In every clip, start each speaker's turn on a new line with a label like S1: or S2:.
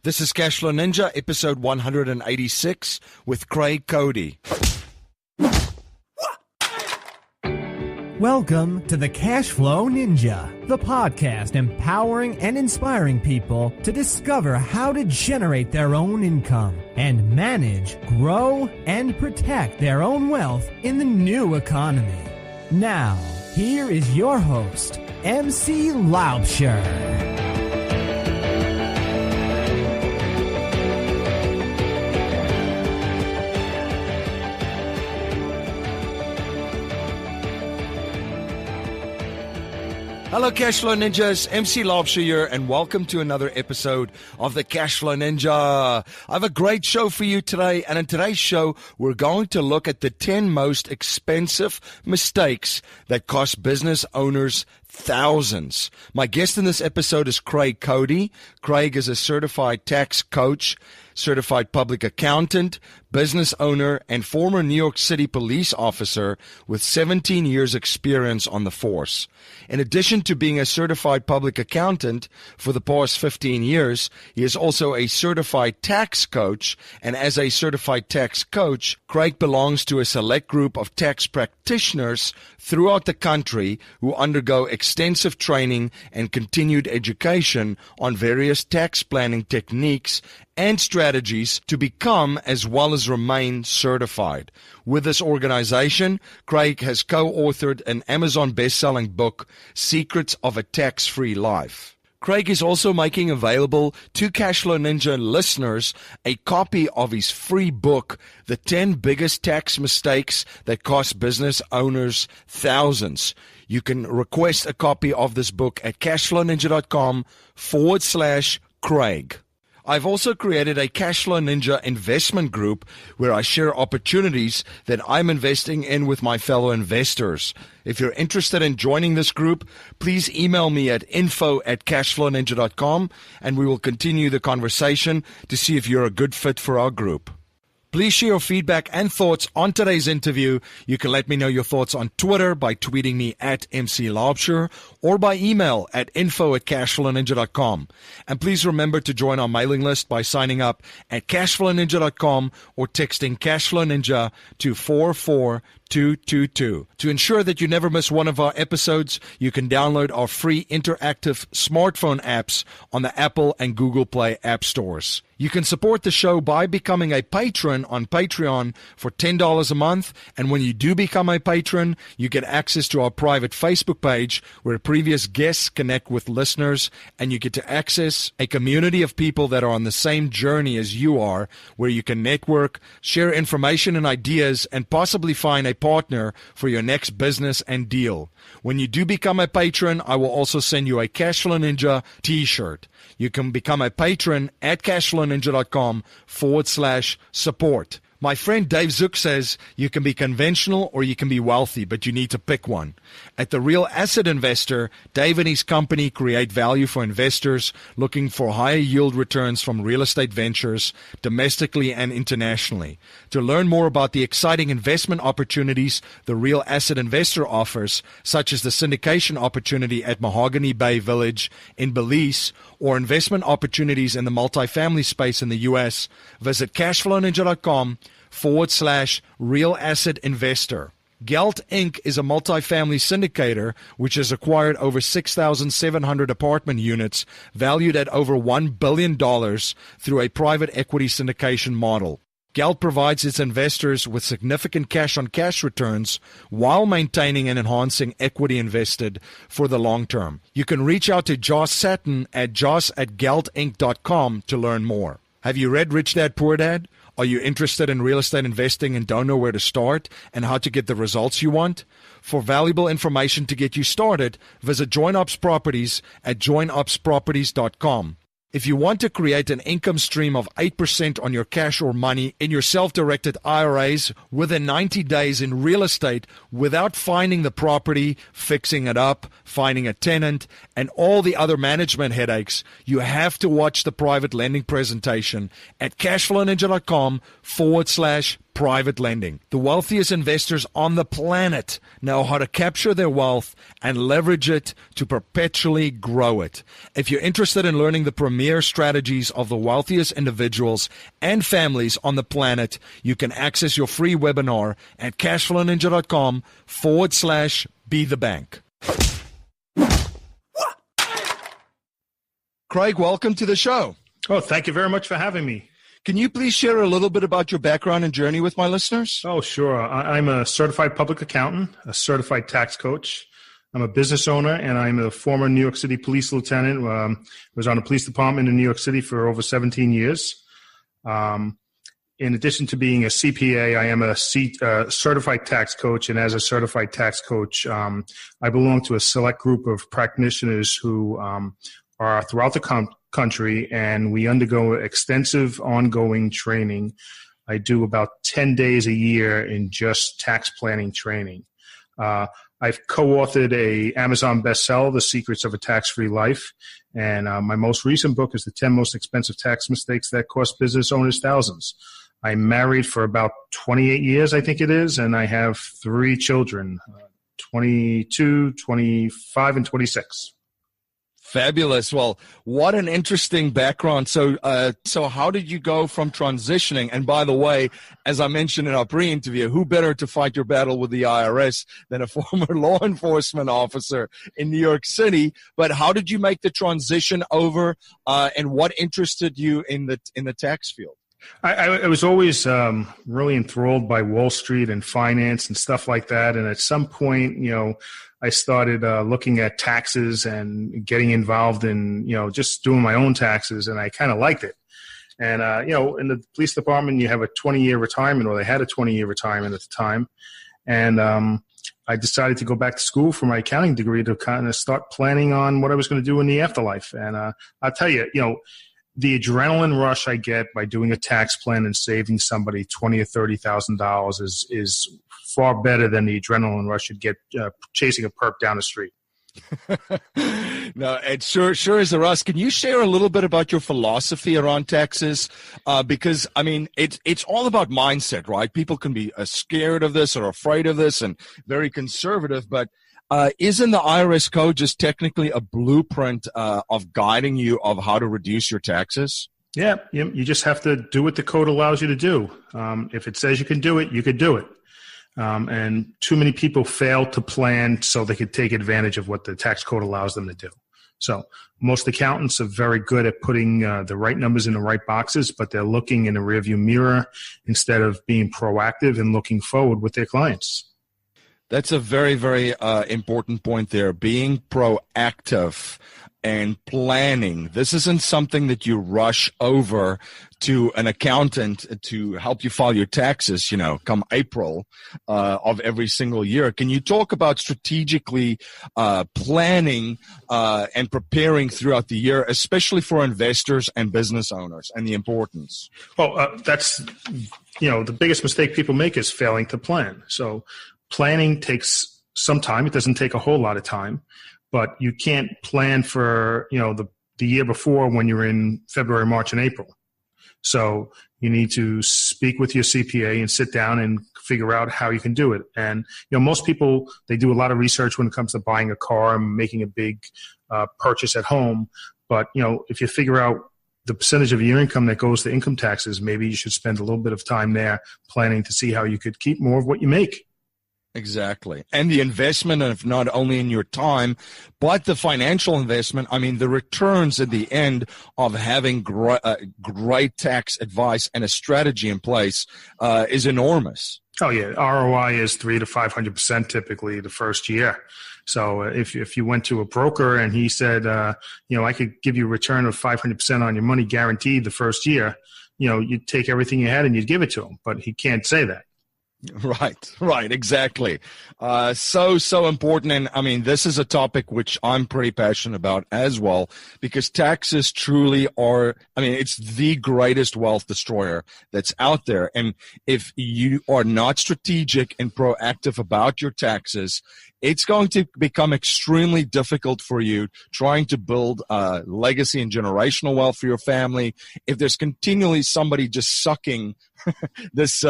S1: This is Cashflow Ninja, episode 186 with Cody.
S2: Welcome to the Cashflow Ninja, the podcast empowering and inspiring people to discover how to generate their own income and manage, grow, and protect their own wealth in the new economy. Now, here is your host, MC Laubscher.
S1: Hello Cashflow Ninjas, MC Laubscher here, and welcome to another episode of the Cashflow Ninja. I have a great show for you today, and in today's show, we're going to look at the 10 most expensive mistakes that cost business owners thousands. My guest in this episode is Cody. Craig is a certified tax coach, certified public accountant, business owner, and former New York City police officer with 17 years experience on the force. In addition to being a certified public accountant for the past 15 years, he is also a certified tax coach, and as a certified tax coach, Craig belongs to a select group of tax practitioners throughout the country who undergo extensive training and continued education on various tax planning techniques and strategies to become as well as remain certified. With this organization, Craig has co-authored an Amazon best-selling book, Secrets of a Tax-Free Life. Craig is also making available to Cashflow Ninja listeners a copy of his free book, The 10 Biggest Tax Mistakes That Cost Business Owners Thousands. You can request a copy of this book at cashflowninja.com/Craig. I've also created a Cashflow Ninja investment group where I share opportunities that I'm investing in with my fellow investors. If you're interested in joining this group, please email me at info@cashflowninja.com and we will continue the conversation to see if you're a good fit for our group. Please share your feedback and thoughts on today's interview. You can let me know your thoughts on Twitter by tweeting me at MC Laubscher or by email at info@cashflowninja.com. And please remember to join our mailing list by signing up at cashflowninja.com or texting Cashflow Ninja to 44222. To ensure that you never miss one of our episodes, you can download our free interactive smartphone apps on the Apple and Google Play app stores. You can support the show by becoming a patron on Patreon for $10 a month, and when you do become a patron, you get access to our private Facebook page where previous guests connect with listeners, and you get to access a community of people that are on the same journey as you are, where you can network, share information and ideas, and possibly find a partner for your next business and deal. When you do become a patron, I will also send you a Cashflow Ninja t-shirt. You can become a patron at cashflowninja.com/support. My friend Dave Zook says you can be conventional or you can be wealthy, but you need to pick one. At The Real Asset Investor, Dave and his company create value for investors looking for higher yield returns from real estate ventures, domestically and internationally. To learn more about the exciting investment opportunities The Real Asset Investor offers, such as the syndication opportunity at Mahogany Bay Village in Belize, or investment opportunities in the multifamily space in the U.S., visit cashflowninja.com/real asset investor. Gelt Inc. is a multifamily syndicator which has acquired over 6,700 apartment units valued at over $1 billion through a private equity syndication model. Gelt provides its investors with significant cash-on-cash returns while maintaining and enhancing equity invested for the long term. You can reach out to Josh Satin at josh@geltinc.com to learn more. Have you read Rich Dad Poor Dad? Are you interested in real estate investing and don't know where to start and how to get the results you want? For valuable information to get you started, visit JoinUps Properties at joinupsproperties.com. If you want to create an income stream of 8% on your cash or money in your self-directed IRAs within 90 days in real estate without finding the property, fixing it up, finding a tenant, and all the other management headaches, you have to watch the private lending presentation at cashflowninja.com/ private lending. The wealthiest investors on the planet know how to capture their wealth and leverage it to perpetually grow it. If you're interested in learning the premier strategies of the wealthiest individuals and families on the planet, you can access your free webinar at cashflowninja.com/be the bank. Craig, welcome to the show.
S3: Oh, thank you very much for having me.
S1: Can you please share a little bit about your background and journey with my listeners?
S3: Oh, sure. I'm a certified public accountant, a certified tax coach. I'm a business owner, and I'm a former New York City police lieutenant. Was on the police department in New York City for over 17 years. In addition to being a CPA, I am a certified tax coach, and as a certified tax coach, I belong to a select group of practitioners who are throughout the country, and we undergo extensive ongoing training. I do about 10 days a year in just tax planning training. I've co-authored a Amazon bestseller, The Secrets of a Tax-Free Life, and my most recent book is The 10 Most Expensive Tax Mistakes That Cost Business Owners Thousands. I'm married for about 28 years, I think it is, and I have 3 children, 22, 25, and 26.
S1: Fabulous. Well, what an interesting background. So how did you go from transitioning? And by the way, as I mentioned in our pre-interview, who better to fight your battle with the IRS than a former law enforcement officer in New York City? But how did you make the transition over, and what interested you in the tax field?
S3: I was always really enthralled by Wall Street and finance and stuff like that. And at some point, I started looking at taxes and getting involved in, just doing my own taxes, and I kind of liked it. And, in the police department, you have a 20-year retirement, or they had a 20-year retirement at the time. And I decided to go back to school for my accounting degree to kind of start planning on what I was going to do in the afterlife. And I'll tell you, the adrenaline rush I get by doing a tax plan and saving somebody $20,000 or $30,000 is far better than the adrenaline rush you'd get chasing a perp down the street.
S1: No, it sure is a rush. Can you share a little bit about your philosophy around taxes? Because it's all about mindset, right? People can be scared of this or afraid of this and very conservative, but isn't the IRS code just technically a blueprint of guiding you of how to reduce your taxes?
S3: Yeah, you just have to do what the code allows you to do. If it says you can do it, you could do it. And too many people fail to plan so they could take advantage of what the tax code allows them to do. So most accountants are very good at putting the right numbers in the right boxes, but they're looking in the rearview mirror instead of being proactive and looking forward with their clients.
S1: That's a very, very important point there, being proactive and planning. This isn't something that you rush over to an accountant to help you file your taxes, come April of every single year. Can you talk about strategically planning and preparing throughout the year, especially for investors and business owners, and the importance?
S3: Well, that's, the biggest mistake people make is failing to plan. So planning takes some time. It doesn't take a whole lot of time. But you can't plan for, the year before when you're in February, March, and April. So you need to speak with your CPA and sit down and figure out how you can do it. And, most people, they do a lot of research when it comes to buying a car and making a big purchase at home. But, if you figure out the percentage of your income that goes to income taxes, maybe you should spend a little bit of time there planning to see how you could keep more of what you make.
S1: Exactly. And the investment of not only in your time, but the financial investment. The returns at the end of having great tax advice and a strategy in place is enormous.
S3: Oh, yeah. ROI is 300 to 500% typically the first year. So if you went to a broker and he said, I could give you a return of 500% on your money guaranteed the first year, you'd take everything you had and you'd give it to him. But he can't say that. Right, exactly.
S1: So important. And this is a topic which I'm pretty passionate about as well, because taxes truly are, it's the greatest wealth destroyer that's out there. And if you are not strategic and proactive about your taxes, it's going to become extremely difficult for you trying to build legacy and generational wealth for your family if there's continually somebody just sucking this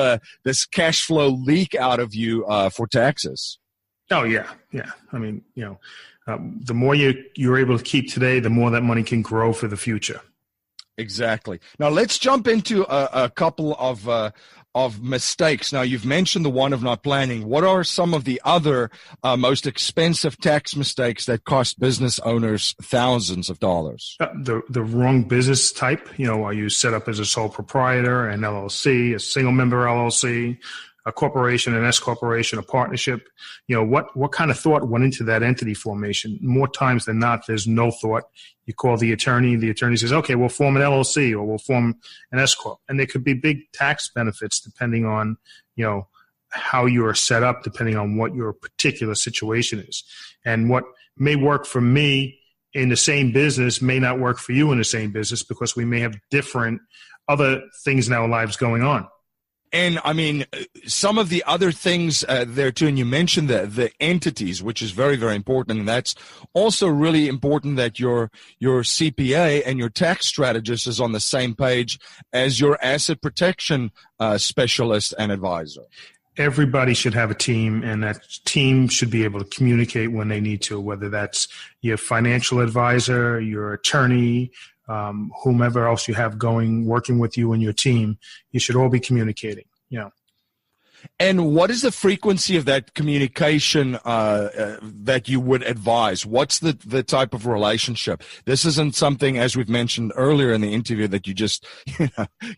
S1: cash flow leak out of you for taxes.
S3: Oh, yeah. I mean, the more you're able to keep today, the more that money can grow for the future.
S1: Exactly. Now let's jump into a couple of mistakes. Now you've mentioned the one of not planning. What are some of the other most expensive tax mistakes that cost business owners thousands of dollars?
S3: The wrong business type. Are you set up as a sole proprietor, an LLC, a single member LLC, a corporation, an S corporation, a partnership? What kind of thought went into that entity formation? More times than not, there's no thought. You call the attorney says, okay, we'll form an LLC or we'll form an S corp. And there could be big tax benefits depending on, how you are set up, depending on what your particular situation is. And what may work for me in the same business may not work for you in the same business because we may have different other things in our lives going on.
S1: And I mean, some of the other things there too, and you mentioned the entities, which is very, very important. And that's also really important that your CPA and your tax strategist is on the same page as your asset protection specialist and advisor.
S3: Everybody should have a team, and that team should be able to communicate when they need to, whether that's your financial advisor, your attorney, whomever else you have working with you and your team. You should all be communicating.
S1: And what is the frequency of that communication that you would advise? What's the type of relationship? This isn't something, as we've mentioned earlier in the interview, that you just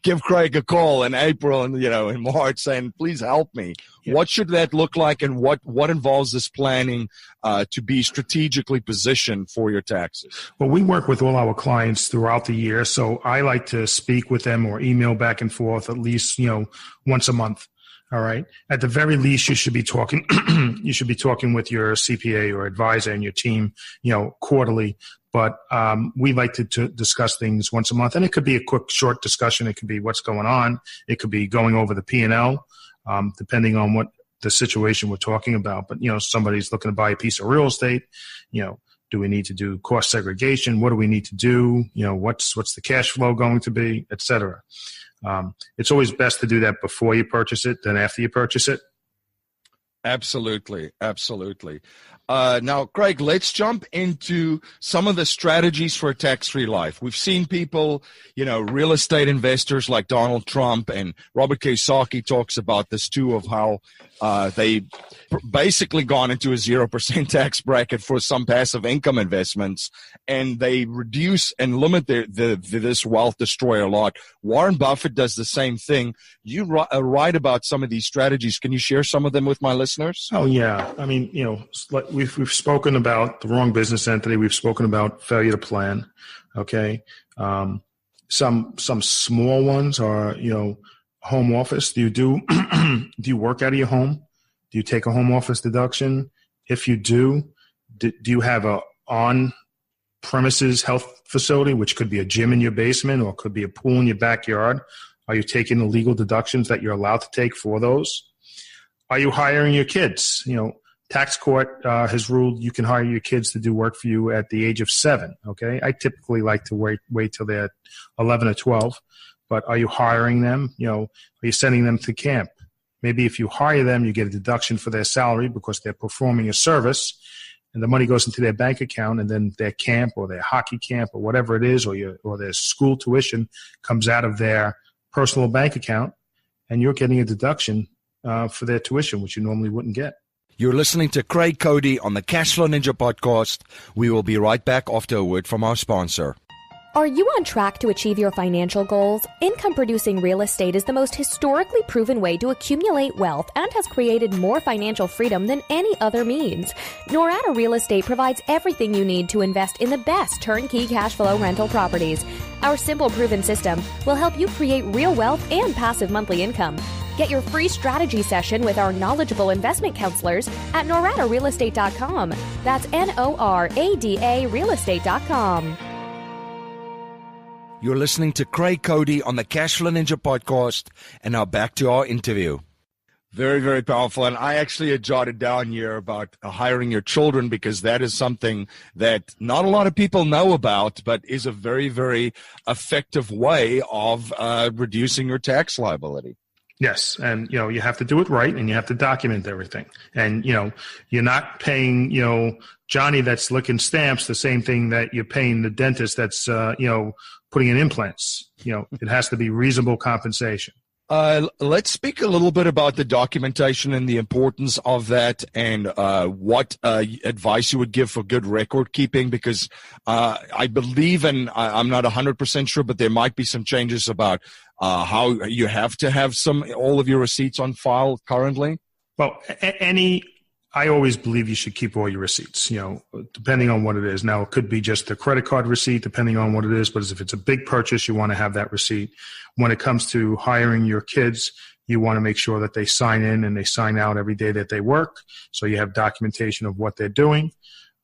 S1: give Craig a call in April and in March saying, please help me. Yeah. What should that look like, and what involves this planning to be strategically positioned for your taxes?
S3: Well, we work with all our clients throughout the year, so I like to speak with them or email back and forth at least once a month. All right. At the very least, you should be talking. You should be talking with your CPA or advisor and your team, quarterly. But we like to discuss things once a month, and it could be a quick, short discussion. It could be what's going on. It could be going over the P&L, depending on what the situation we're talking about. But somebody's looking to buy a piece of real estate. Do we need to do cost segregation? What do we need to do? What's the cash flow going to be, et cetera. It's always best to do that before you purchase it than after you purchase it.
S1: Absolutely. Now, Craig, let's jump into some of the strategies for a tax-free life. We've seen people, real estate investors like Donald Trump, and Robert Kiyosaki talks about this too, of how they basically gone into a 0% tax bracket for some passive income investments, and they reduce and limit this wealth destroyer a lot. Warren Buffett does the same thing. You write about some of these strategies. Can you share some of them with my listeners?
S3: Oh, yeah. I mean, we've spoken about the wrong business entity. We've spoken about failure to plan. Okay. Some small ones are, home office. Do you work out of your home? Do you take a home office deduction? If you do you have a on-premises health facility, which could be a gym in your basement or could be a pool in your backyard? Are you taking the legal deductions that you're allowed to take for those? Are you hiring your kids? Tax court has ruled you can hire your kids to do work for you at the age of 7. Okay. I typically like to wait till they're 11 or 12, but are you hiring them? Are you sending them to camp? Maybe if you hire them, you get a deduction for their salary because they're performing a service, and the money goes into their bank account, and then their camp or their hockey camp or whatever it is, or their school tuition comes out of their personal bank account, and you're getting a deduction for their tuition, which you normally wouldn't get.
S1: You're listening to Craig Cody on the Cashflow Ninja podcast. We will be right back after a word from our sponsor.
S4: Are you on track to achieve your financial goals? Income-producing real estate is the most historically proven way to accumulate wealth and has created more financial freedom than any other means. Norada Real Estate provides everything you need to invest in the best turnkey cash flow rental properties. Our simple, proven system will help you create real wealth and passive monthly income. Get your free strategy session with our knowledgeable investment counselors at noradarealestate.com. That's NORADA realestate.com.
S1: You're listening to Craig Cody on the Cashflow Ninja podcast, and now back to our interview. Very, very powerful. And I actually jotted down here about hiring your children, because that is something that not a lot of people know about, but is a very, very effective way of reducing your tax liability.
S3: Yes. And, you have to do it right, and you have to document everything. And, you're not paying, Johnny that's licking stamps the same thing that you're paying the dentist that's, putting in implants. It has to be reasonable compensation.
S1: Let's speak a little bit about the documentation and the importance of that, and what advice you would give for good record keeping, because I believe, and I'm not 100% sure, but there might be some changes about how you have to have all of your receipts on file currently.
S3: Well, I always believe you should keep all your receipts, depending on what it is. Now, it could be just a credit card receipt, depending on what it is. But if it's a big purchase, you want to have that receipt. When it comes to hiring your kids, you want to make sure that they sign in and they sign out every day that they work, so you have documentation of what they're doing.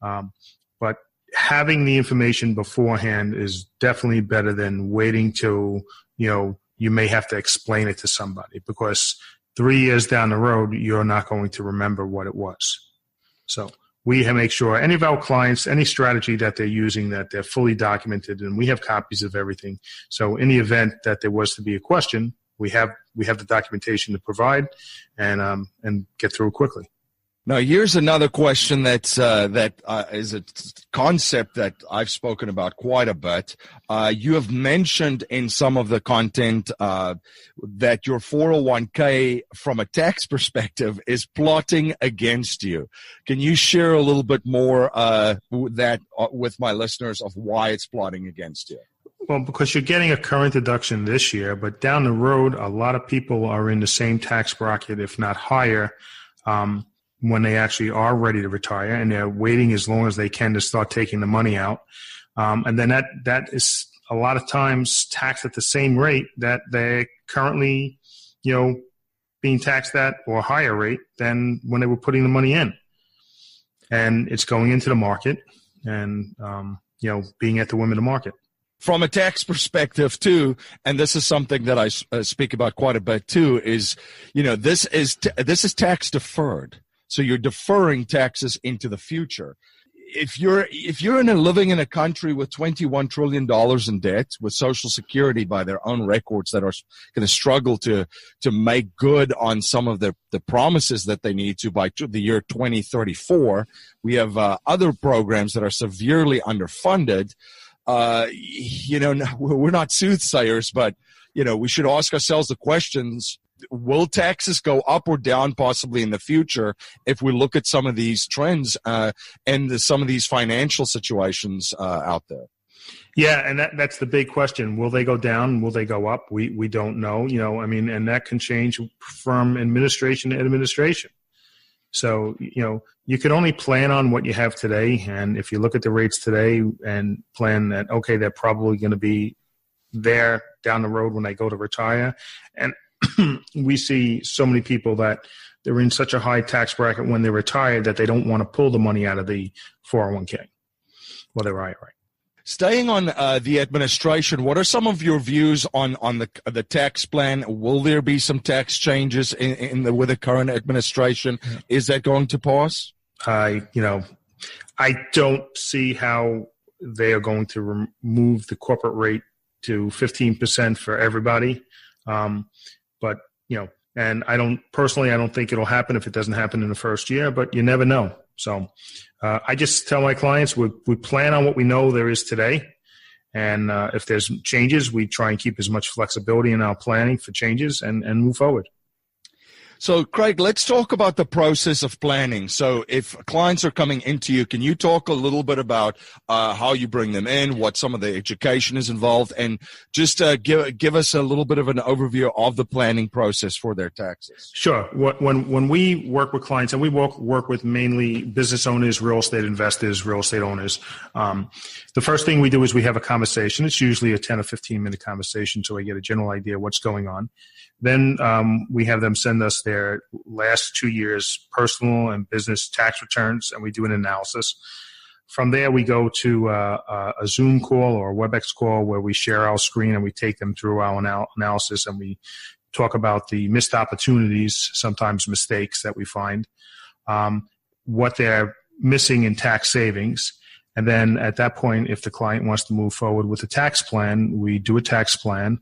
S3: But having the information beforehand is definitely better than waiting till, you may have to explain it to somebody, because 3 years down the road, you're not going to remember what it was. So we make sure any of our clients, any strategy that they're using, that they're fully documented, and we have copies of everything. So in the event that there was to be a question, we have the documentation to provide and get through quickly.
S1: Now, here's another question that is a concept that I've spoken about quite a bit. You have mentioned in some of the content that your 401k, from a tax perspective, is plotting against you. Can you share a little bit more with my listeners of why it's plotting against you?
S3: Well, because you're getting a current deduction this year, but down the road, a lot of people are in the same tax bracket, if not higher, when they actually are ready to retire, and they're waiting as long as they can to start taking the money out. And then that is a lot of times taxed at the same rate that they're currently, being taxed at, or higher rate than when they were putting the money in. And it's going into the market and, being at the whim of the market.
S1: From a tax perspective too, and this is something that I speak about quite a bit too, is, this is tax deferred. So you're deferring taxes into the future. If you're living in a country with $21 trillion in debt, with Social Security by their own records that are going to struggle to make good on some of the promises that they need to by the year 2034, we have other programs that are severely underfunded. We're not soothsayers, but we should ask ourselves the questions: will taxes go up or down possibly in the future if we look at some of these trends and some of these financial situations out there?
S3: Yeah, and that's the big question. Will they go down? Will they go up? We don't know. And that can change from administration to administration. So, you can only plan on what you have today. And if you look at the rates today and plan that, okay, they're probably going to be there down the road when they go to retire. And we see so many people that they're in such a high tax bracket when they're retired that they don't want to pull the money out of the 401k or their IRA.
S1: Staying on the administration, what are some of your views on the tax plan? Will there be some tax changes with the current administration? Is that going to pass?
S3: I don't see how they are going to remove the corporate rate to 15% for everybody. But and I don't think it'll happen if it doesn't happen in the first year, but you never know. So I just tell my clients we plan on what we know there is today. And if there's changes, we try and keep as much flexibility in our planning for changes and move forward.
S1: So, Craig, let's talk about the process of planning. So if clients are coming into you, can you talk a little bit about how you bring them in, what some of the education is involved, and just give us a little bit of an overview of the planning process for their taxes?
S3: Sure. When we work with clients, and we work with mainly business owners, real estate investors, real estate owners, the first thing we do is we have a conversation. It's usually a 10 or 15-minute conversation, so I get a general idea of what's going on. Then we have them send us their last 2 years personal and business tax returns, and we do an analysis. From there, we go to a Zoom call or a WebEx call where we share our screen and we take them through our analysis, and we talk about the missed opportunities, sometimes mistakes that we find, what they're missing in tax savings. And then at that point, if the client wants to move forward with a tax plan, we do a tax plan.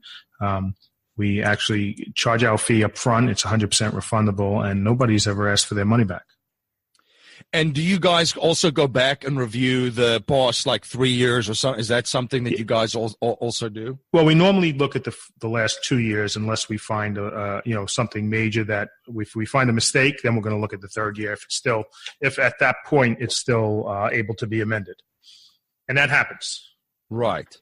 S3: We actually charge our fee up front. It's 100% refundable, and nobody's ever asked for their money back.
S1: And do you guys also go back and review the past 3 years or something? Is that something that you guys also do? Well,
S3: we normally look at the last 2 years unless we find something major that if we find a mistake, then we're going to look at the third year if at that point it's still able to be amended. And that happens.
S1: Right.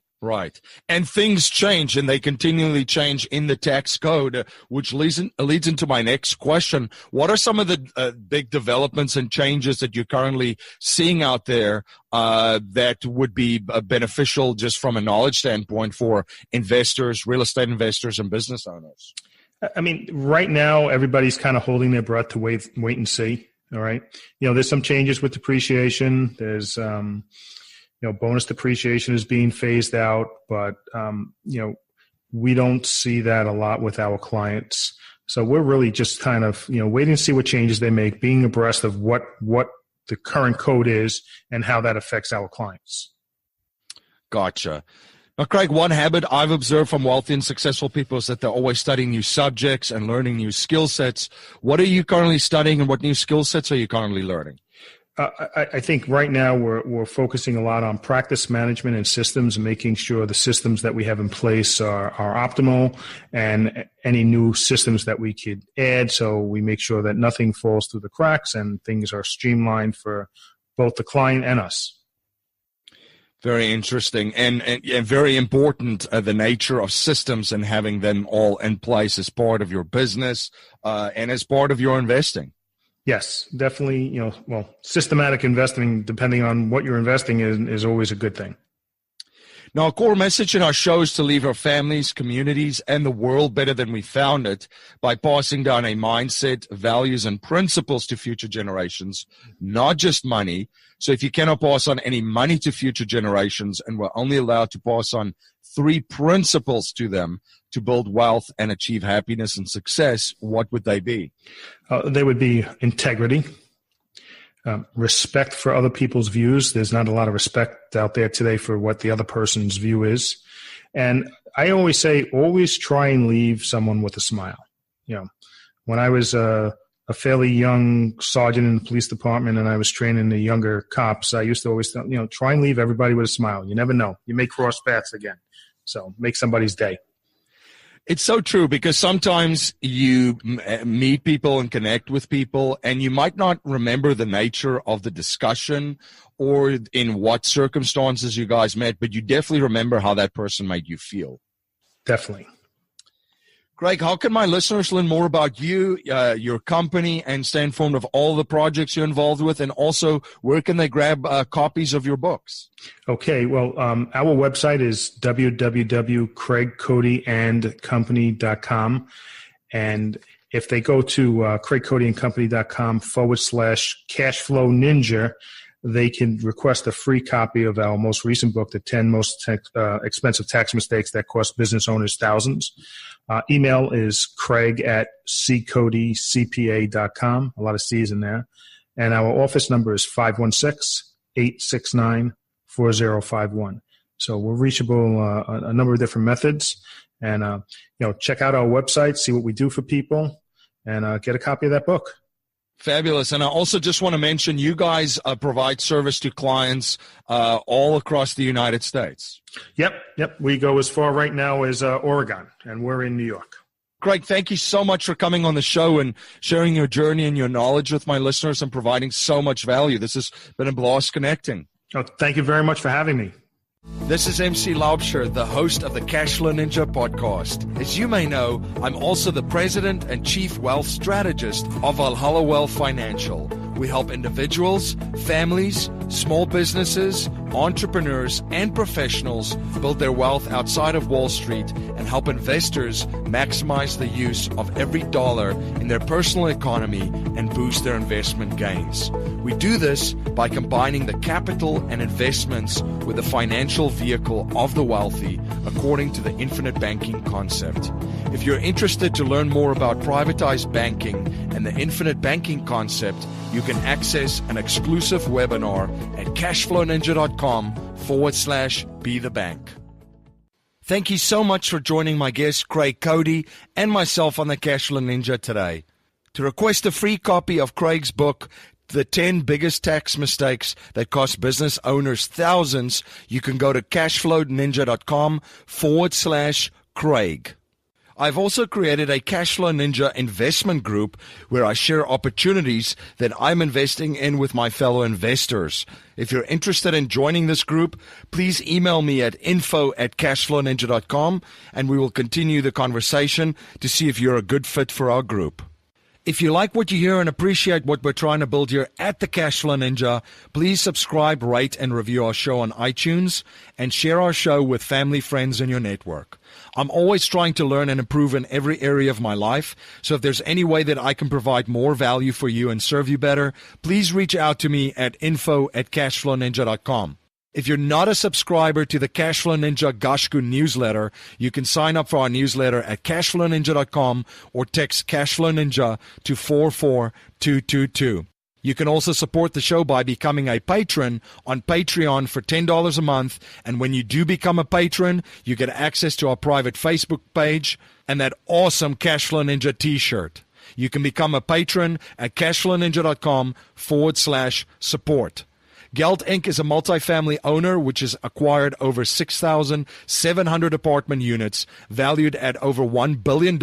S1: And things change, and they continually change in the tax code, which leads into my next question. What are some of the big developments and changes that you're currently seeing out there that would be beneficial just from a knowledge standpoint for investors, real estate investors, and business owners?
S3: I mean, right now, everybody's kind of holding their breath to wait and see. All right. There's some changes with depreciation. There's bonus depreciation is being phased out, but, we don't see that a lot with our clients. So we're really just kind of, waiting to see what changes they make, being abreast of what the current code is and how that affects our clients.
S1: Gotcha. Now, Craig, one habit I've observed from wealthy and successful people is that they're always studying new subjects and learning new skill sets. What are you currently studying, and what new skill sets are you currently learning?
S3: I think right now we're focusing a lot on practice management and systems, and making sure the systems that we have in place are optimal, and any new systems that we could add, so we make sure that nothing falls through the cracks and things are streamlined for both the client and us.
S1: Very interesting and very important, the nature of systems and having them all in place as part of your business and as part of your investing.
S3: Yes, definitely. Systematic investing, depending on what you're investing in, is always a good thing.
S1: Now, a core message in our show is to leave our families, communities, and the world better than we found it by passing down a mindset, values, and principles to future generations, not just money. So if you cannot pass on any money to future generations, and we're only allowed to pass on 3 principles to them to build wealth and achieve happiness and success, what would they be?
S3: They would be integrity, respect for other people's views. There's not a lot of respect out there today for what the other person's view is. And I always say, always try and leave someone with a smile. When I was a fairly young sergeant in the police department and I was training the younger cops, I used to always try and leave everybody with a smile. You never know. You may cross paths again. So make somebody's day.
S1: It's so true, because sometimes you meet people and connect with people, and you might not remember the nature of the discussion or in what circumstances you guys met, but you definitely remember how that person made you feel.
S3: Definitely.
S1: Craig, how can my listeners learn more about you, your company, and stay informed of all the projects you're involved with? And also, where can they grab copies of your books?
S3: Okay, well, our website is www.craigcodyandcompany.com. And if they go to craigcodyandcompany.com/cashflow ninja, they can request a free copy of our most recent book, The 10 Most Expensive Tax Mistakes That Cost Business Owners Thousands. Email is craig@ccodycpa.com. A lot of C's in there. And our office number is 516-869-4051. So we're reachable a number of different methods. And, check out our website, see what we do for people, and get a copy of that book.
S1: Fabulous. And I also just want to mention, you guys provide service to clients all across the United States.
S3: Yep. We go as far right now as Oregon, and we're in New York.
S1: Craig, thank you so much for coming on the show and sharing your journey and your knowledge with my listeners and providing so much value. This has been a blast connecting.
S3: Oh, thank you very much for having me.
S1: This is MC Laubscher, the host of the Cashflow Ninja podcast. As you may know, I'm also the president and chief wealth strategist of Valhalla Wealth Financial. We help individuals, families, Small businesses, entrepreneurs, and professionals build their wealth outside of Wall Street and help investors maximize the use of every dollar in their personal economy and boost their investment gains. We do this by combining the capital and investments with the financial vehicle of the wealthy, according to the infinite banking concept. If you're interested to learn more about privatized banking and the infinite banking concept, you can access an exclusive webinar at cashflowninja.com/be the bank. Thank you so much for joining my guest Craig Cody and myself on the Cashflow Ninja today. To request a free copy of Craig's book, The 10 Biggest Tax Mistakes That Cost Business Owners Thousands, you can go to cashflowninja.com/Craig. I've also created a Cashflow Ninja investment group where I share opportunities that I'm investing in with my fellow investors. If you're interested in joining this group, please email me at info@cashflowninja.com and we will continue the conversation to see if you're a good fit for our group. If you like what you hear and appreciate what we're trying to build here at the Cashflow Ninja, please subscribe, rate, and review our show on iTunes and share our show with family, friends, in your network. I'm always trying to learn and improve in every area of my life, so if there's any way that I can provide more value for you and serve you better, please reach out to me at info@cashflowninja.com. If you're not a subscriber to the Cashflow Ninja Gashku newsletter, you can sign up for our newsletter at cashflowninja.com or text Cashflow Ninja to 44222. You can also support the show by becoming a patron on Patreon for $10 a month, and when you do become a patron, you get access to our private Facebook page and that awesome Cashflow Ninja t-shirt. You can become a patron at cashflowninja.com/support. Geld Inc. is a multifamily owner which has acquired over 6,700 apartment units valued at over $1 billion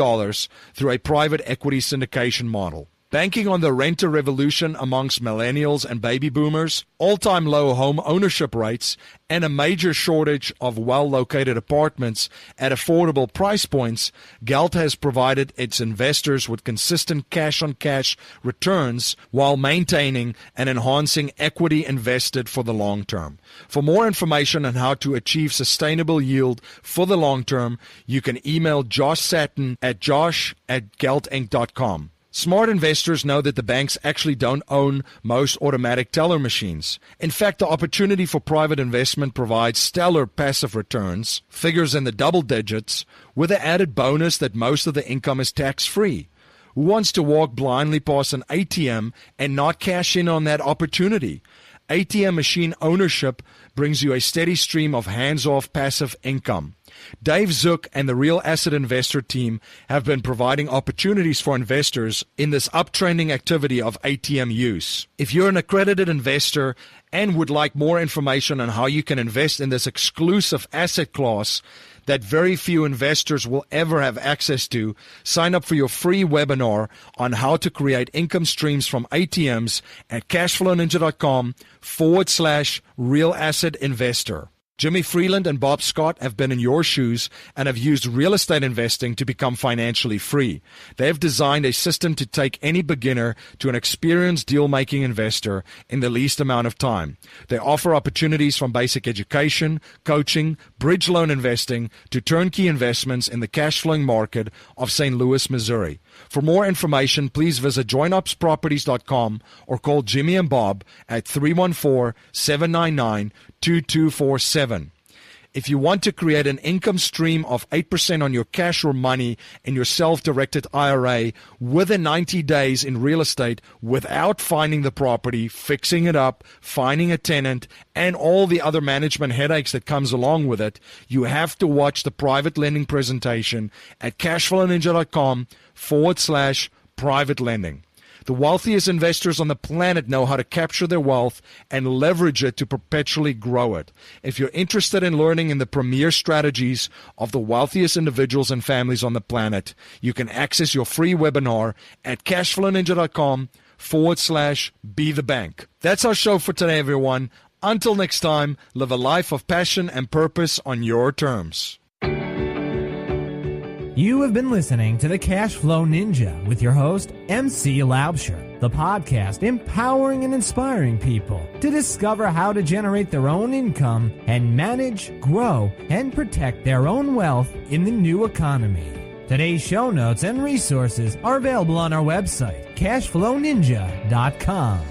S1: through a private equity syndication model. Banking on the renter revolution amongst millennials and baby boomers, all-time low home ownership rates, and a major shortage of well-located apartments at affordable price points, Geld has provided its investors with consistent cash-on-cash returns while maintaining and enhancing equity invested for the long term. For more information on how to achieve sustainable yield for the long term, you can email Josh Satin at josh@geldinc.com. Smart investors know that the banks actually don't own most automatic teller machines. In fact, the opportunity for private investment provides stellar passive returns, figures in the double digits, with the added bonus that most of the income is tax-free. Who wants to walk blindly past an ATM and not cash in on that opportunity? ATM machine ownership brings you a steady stream of hands-off passive income. Dave Zook and the Real Asset Investor team have been providing opportunities for investors in this uptrending activity of ATM use. If you're an accredited investor and would like more information on how you can invest in this exclusive asset class that very few investors will ever have access to, sign up for your free webinar on how to create income streams from ATMs at cashflowninja.com/real asset investor. Jimmy Freeland and Bob Scott have been in your shoes and have used real estate investing to become financially free. They have designed a system to take any beginner to an experienced deal-making investor in the least amount of time. They offer opportunities from basic education, coaching, bridge loan investing, to turnkey investments in the cash-flowing market of St. Louis, Missouri. For more information, please visit joinupsproperties.com or call Jimmy and Bob at 314-799-2247. If you want to create an income stream of 8% on your cash or money in your self-directed IRA within 90 days in real estate without finding the property, fixing it up, finding a tenant, and all the other management headaches that comes along with it, you have to watch the private lending presentation at cashflowninja.com/private lending. The wealthiest investors on the planet know how to capture their wealth and leverage it to perpetually grow it. If you're interested in learning in the premier strategies of the wealthiest individuals and families on the planet, you can access your free webinar at cashflowninja.com/be the bank. That's our show for today, everyone. Until next time, live a life of passion and purpose on your terms.
S2: You have been listening to the Cash Flow Ninja with your host, MC Laubscher, the podcast empowering and inspiring people to discover how to generate their own income and manage, grow, and protect their own wealth in the new economy. Today's show notes and resources are available on our website, cashflowninja.com.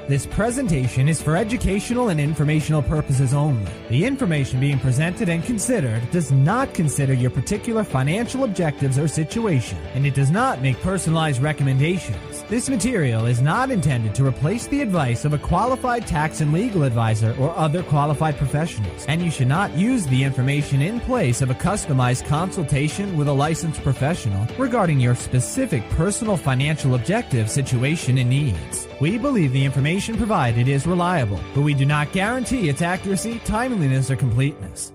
S2: This presentation is for educational and informational purposes only. The information being presented and considered does not consider your particular financial objectives or situation, and it does not make personalized recommendations. This material is not intended to replace the advice of a qualified tax and legal advisor or other qualified professionals, and you should not use the information in place of a customized consultation with a licensed professional regarding your specific personal financial objective, situation, and needs. We believe the information provided is reliable, but we do not guarantee its accuracy, timeliness, or completeness.